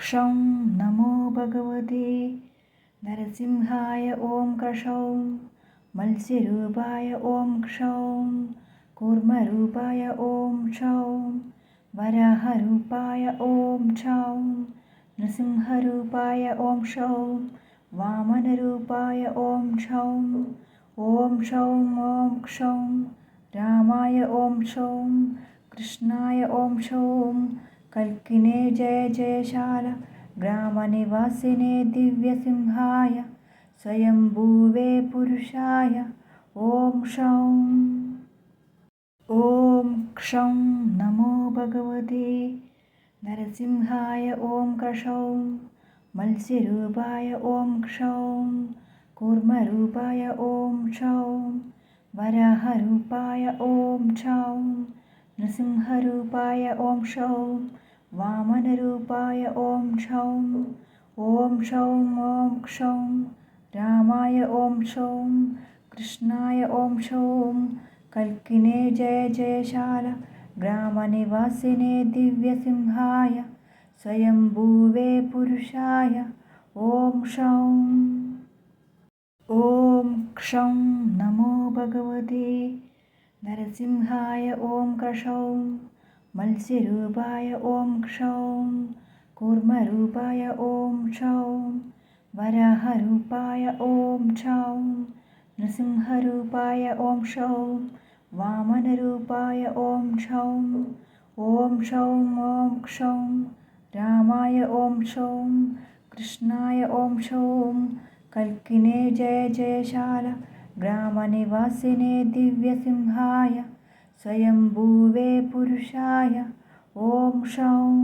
क्षं नमो भगवते नरसिंहाय ॐ क्रशौं मत्स्यरूपाय ॐ क्षौं कूर्मरूपाय ॐ क्षौं वराहरूपाय ॐ क्षौं नृसिंहरूपाय ॐ क्षौं वामनरूपाय ॐ क्षौं ॐ क्षौं ॐ क्षौं रामाय ॐ क्षौं कृष्णाय ॐ क्षौं कल्किने जय जयशाल ग्रामनिवासिने दिव्यसिंहाय स्वयंभुवे पुरुषाय ॐ क्षौं ॐ क्षं नमो भगवते नरसिंहाय ॐ क्रशौं मत्स्यरूपाय ॐ क्षौं कूर्मरूपाय ॐ क्षौं वराहरूपाय ॐ क्षौं नृसिंहरूपाय ॐ क्षौं वामनरूपाय ॐ क्षौं ॐ क्षौं ॐ क्षौं रामाय ॐ क्षौं कृष्णाय ॐ क्षौं कल्किने जय जयशाल ग्रामनिवासिने दिव्यसिंहाय स्वयंभुवे पुरुषाय ॐ क्षौं ॐ क्षं नमो भगवते नरसिंहाय ॐ क्रशौं मत्स्यरूपाय ॐ क्षौं कूर्मरूपाय ॐ क्षौं वराहरूपाय ॐ क्षौं नृसिंहरूपाय ॐ क्षौं वामनरूपाय ॐ क्षौं ॐ क्षौं ॐ क्षौं रामाय ॐ क्षौं कृष्णाय ॐ क्षौं कल्किने जय जयशाल ग्रामनिवासिने दिव्यसिंहाय स्वयंभुवे पुरुषाय ॐ क्षौं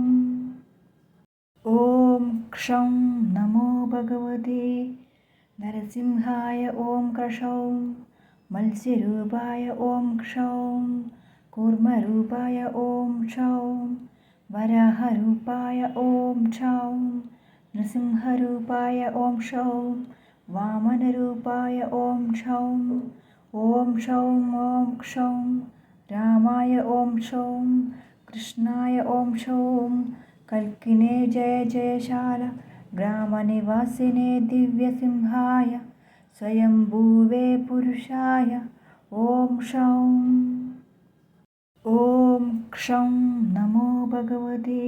ॐ क्षं नमो भगवते नरसिंहाय ॐ क्रशौं मत्स्यरूपाय ॐ क्षौं कूर्मरूपाय ॐ क्षौं वराहरूपाय ॐ क्षौं नृसिंहरूपाय ॐ क्षौं वामनरूपाय ॐ क्षौं ॐ क्षौं ॐ क्षौं रामाय ॐ क्षौं कृष्णाय ॐ क्षौं कल्किने जय जयशाल ग्रामनिवासिने दिव्यसिंहाय स्वयंभुवे पुरुषाय ॐ क्षौं ॐ क्षं नमो भगवते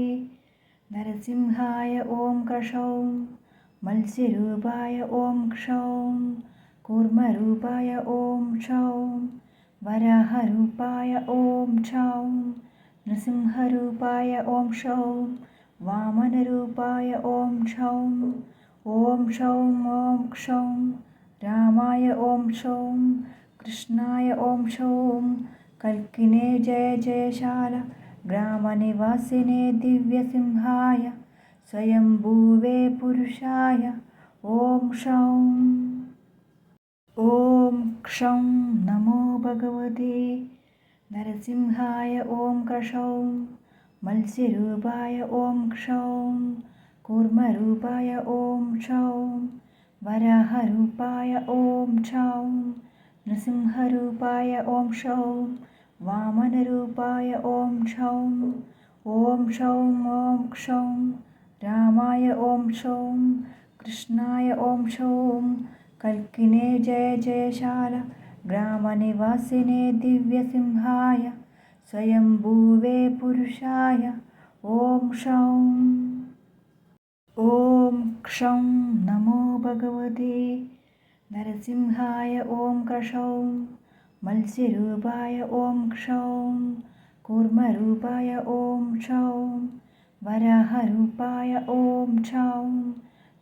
नरसिंहाय ॐ क्रशौं मत्स्यरूपाय ॐ क्षौं कूर्मरूपाय ॐ क्षौं वराहरूपाय ॐ क्षौं नृसिंहरूपाय ॐ क्षौं वामनरूपाय ॐ क्षौं ॐ क्षौं ॐ क्षौं रामाय ॐ क्षौं कृष्णाय ॐ क्षौं कल्किने जय जयशाल ग्रामनिवासिने दिव्यसिंहाय स्वयंभुवे पुरुषाय ॐ क्षौं ॐ क्षं नमो भगवते नरसिंहाय ॐ क्रशौं मत्स्यरूपाय ॐ क्षौं कूर्मरूपाय ॐ क्षौं वराहरूपाय ॐ क्षौं नृसिंहरूपाय ॐ क्षौं वामनरूपाय ॐ क्षौं ॐ क्षौं ॐ क्षौं रामाय ॐ क्षौं कृष्णाय ॐ क्षौं कल्किने जय जयशाल ग्रामनिवासिने दिव्यसिंहाय स्वयंभुवे पुरुषाय ॐ क्षौं ॐ क्षं नमो भगवते नरसिंहाय ॐ क्रशौं मत्स्यरूपाय ॐ क्षौं कूर्मरूपाय ॐ क्षौं वराहरूपाय ॐ क्षौं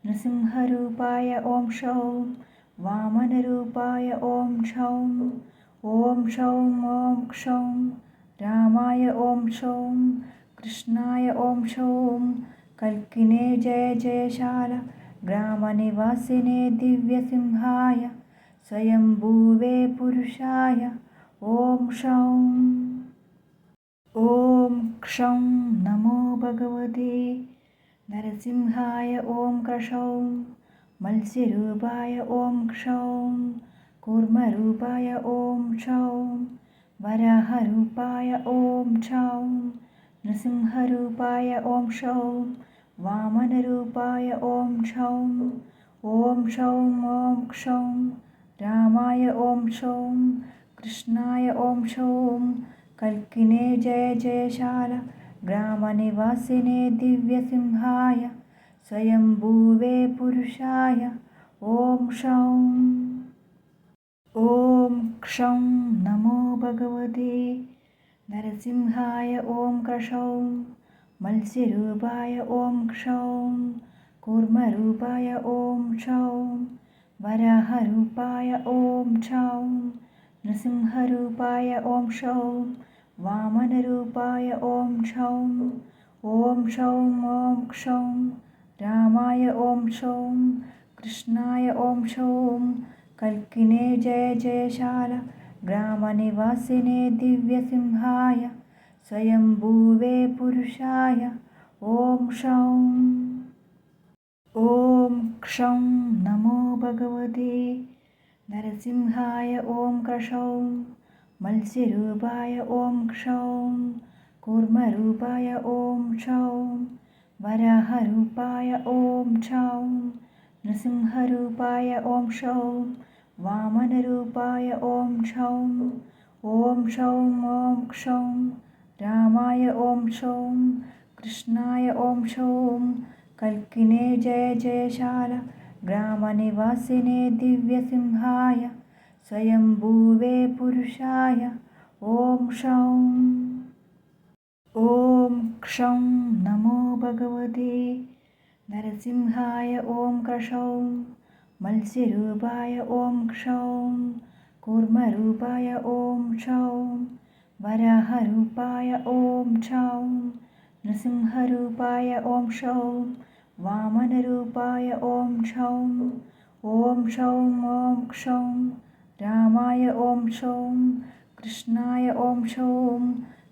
नृसिंहरूपाय ॐ क्षौं वामनरूपाय ॐ क्षौं ॐ क्षौं ॐ क्षौं रामाय ॐ क्षौं कृष्णाय ॐ क्षौं कल्किने जय जयशाल ग्रामनिवासिने दिव्यसिंहाय स्वयंभुवे पुरुषाय ॐ क्षौं ॐ क्षं नमो भगवते नरसिंहाय ॐ क्रशौं मत्स्यरूपाय ॐ क्षौं कूर्मरूपाय ॐ क्षौं वराहरूपाय ॐ क्षौं नृसिंहरूपाय ॐ क्षौं वामनरूपाय ॐ क्षौं ॐ क्षौं ॐ क्षौं रामाय ॐ क्षौं कृष्णाय ॐ क्षौं कल्किने जय जयशाल ग्रामनिवासिने दिव्यसिंहाय स्वयंभुवे पुरुषाय ॐ क्षौं ॐ क्षौं नमो भगवते नरसिंहाय ॐ क्रशौं मत्स्यरूपाय ॐ क्षौं कूर्मरूपाय ॐ क्षौं वराहरूपाय ॐ क्षौं नृसिंहरूपाय ॐ क्षौं वामनरूपाय ॐ क्षौं क्षौं ॐ क्षौं रामाय ॐ क्षौं कृष्णाय ॐ क्षौं कल्किने जय जयशाल ग्रामनिवासिने दिव्यसिंहाय स्वयंभुवे पुरुषाय ॐ क्षौं ॐ क्षौं नमो भगवते नरसिंहाय ॐ क्रशौं मत्स्यरूपाय ॐ क्षौं कूर्मरूपाय ॐ क्षौं वराहरूपाय ॐ क्षौं नृसिंहरूपाय ॐ क्षौं वामनरूपाय ॐ क्षौं क्षौं ॐ क्षौं रामाय ॐ क्षौं कृष्णाय ॐ क्षौं कल्किने जय जयशाल ग्रामनिवासिने दिव्यसिंहाय स्वयंभुवे पुरुषाय ॐ क्षौं ॐ क्षौं नमो भगवते नरसिंहाय ॐ क्रशौं मत्स्यरूपाय ॐ क्षौं कूर्मरूपाय ॐ क्षौं वराहरूपाय ॐ क्षौं नृसिंहरूपाय ॐ क्षौं वामनरूपाय ॐ क्षौं क्षौं ॐ क्षौं रामाय ॐ क्षौं कृष्णाय ॐ क्षौं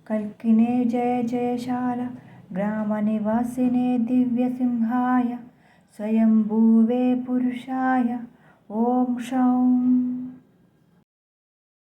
कल्किने जय जयशाल ग्रामनिवासिने दिव्यसिंहाय स्वयंभुवे पुरुषाय ॐ क्षौं